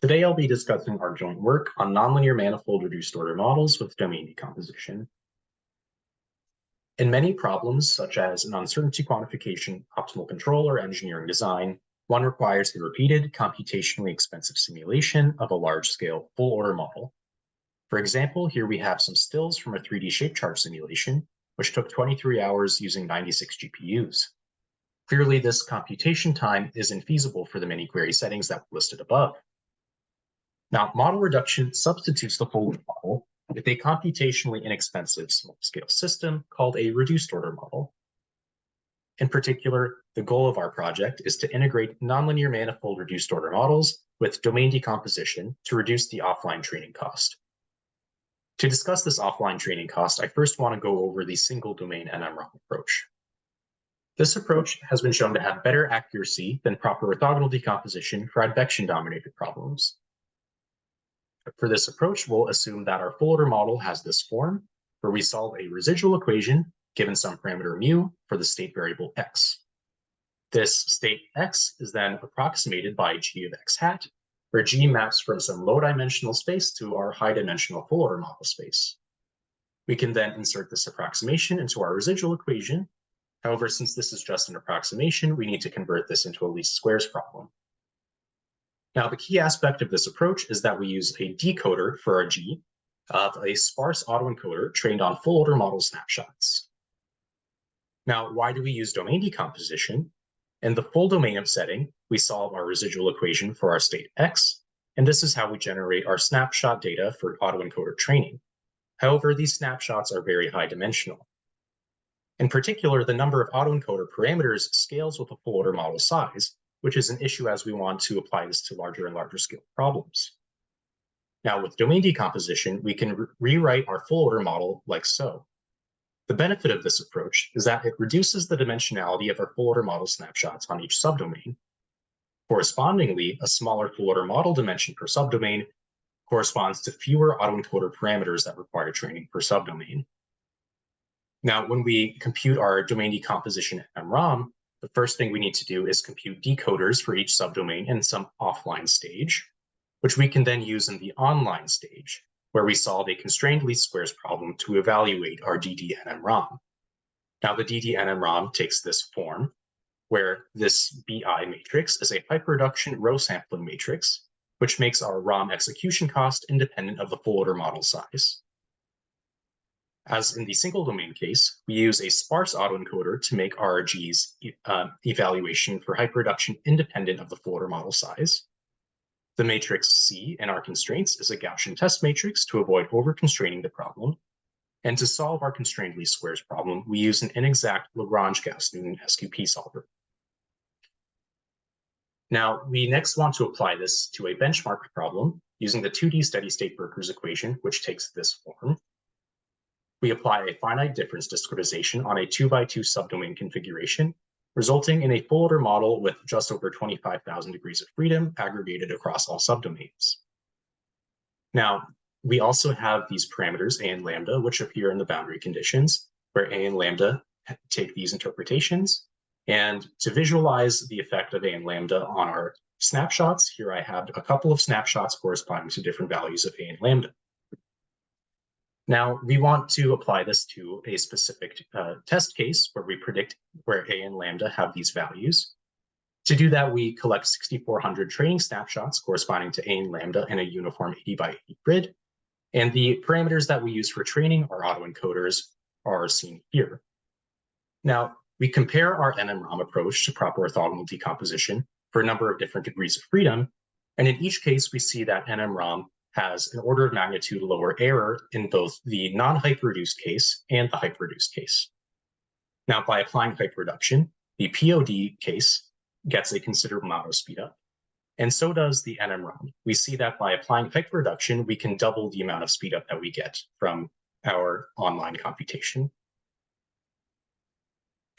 Today I'll be discussing our joint work on nonlinear manifold reduced order models with domain decomposition. In many problems, such as an uncertainty quantification, optimal control, or engineering design, one requires a repeated, computationally expensive simulation of a large-scale full-order model. For example, here we have some stills from a 3D shape chart simulation, which took 23 hours using 96 GPUs. Clearly, this computation time is infeasible for the many query settings that were listed above. Now, model reduction substitutes the full model with a computationally inexpensive small-scale system called a reduced order model. In particular, the goal of our project is to integrate nonlinear manifold reduced order models with domain decomposition to reduce the offline training cost. To discuss this offline training cost, I first want to go over the single domain NM-ROM approach. This approach has been shown to have better accuracy than proper orthogonal decomposition for advection-dominated problems. For this approach, we'll assume that our full order model has this form, where we solve a residual equation given some parameter mu for the state variable x. This state x is then approximated by g of x hat, where g maps from some low-dimensional space to our high-dimensional full order model space. We can then insert this approximation into our residual equation. However, since this is just an approximation, we need to convert this into a least squares problem. Now, the key aspect of this approach is that we use a decoder for our G of a sparse autoencoder trained on full order model snapshots. Now, why do we use domain decomposition? In the full domain of setting, we solve our residual equation for our state x, and this is how we generate our snapshot data for autoencoder training. However, these snapshots are very high dimensional. In particular, the number of autoencoder parameters scales with the full order model size, which is an issue as we want to apply this to larger and larger scale problems. Now, with domain decomposition, we can rewrite our full order model like so. The benefit of this approach is that it reduces the dimensionality of our full order model snapshots on each subdomain. Correspondingly, a smaller full order model dimension per subdomain corresponds to fewer autoencoder parameters that require training per subdomain. Now, when we compute our domain decomposition NM-ROM, the first thing we need to do is compute decoders for each subdomain in some offline stage, which we can then use in the online stage, where we solve a constrained least squares problem to evaluate our DD-NM-ROM. Now, the DD-NM-ROM takes this form, where this BI matrix is a hyperreduction row sampling matrix, which makes our ROM execution cost independent of the full order model size. As in the single domain case, we use a sparse autoencoder to make our G's evaluation for hyperreduction independent of the full order model size. The matrix C in our constraints is a Gaussian test matrix to avoid over-constraining the problem. And to solve our constrained least squares problem, we use an inexact Lagrange-Gauss-Newton SQP solver. Now, we next want to apply this to a benchmark problem using the 2D steady-state Burker's equation, which takes this form. We apply a finite difference discretization on a 2x2 subdomain configuration, resulting in a full order model with just over 25,000 degrees of freedom aggregated across all subdomains. Now, we also have these parameters A and lambda, which appear in the boundary conditions, where A and lambda take these interpretations. And to visualize the effect of A and lambda on our snapshots, here I have a couple of snapshots corresponding to different values of A and lambda. Now, we want to apply this to a specific test case where we predict where A and lambda have these values. To do that, we collect 6,400 training snapshots corresponding to A and lambda in a uniform 80 by 80 grid. And the parameters that we use for training our autoencoders are seen here. Now, we compare our NM-ROM approach to proper orthogonal decomposition for a number of different degrees of freedom. And in each case, we see that NM-ROM has an order of magnitude lower error in both the non-hyperreduced case and the hyperreduced case. Now, by applying hyperreduction, the POD case gets a considerable amount of speedup, and so does the NM-ROM. We see that by applying hyperreduction, we can double the amount of speedup that we get from our online computation.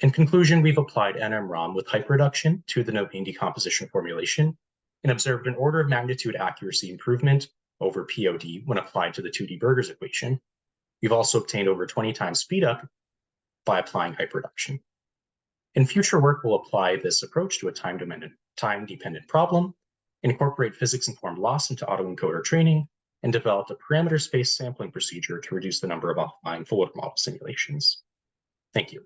In conclusion, we've applied NM-ROM with hyperreduction to the domain decomposition formulation and observed an order of magnitude accuracy improvement over POD when applied to the 2D Burger's equation. We've also obtained over 20 times speedup by applying hyperreduction. In future work, we'll apply this approach to a time-dependent problem, incorporate physics-informed loss into autoencoder training, and developed a parameter space sampling procedure to reduce the number of offline full model simulations. Thank you.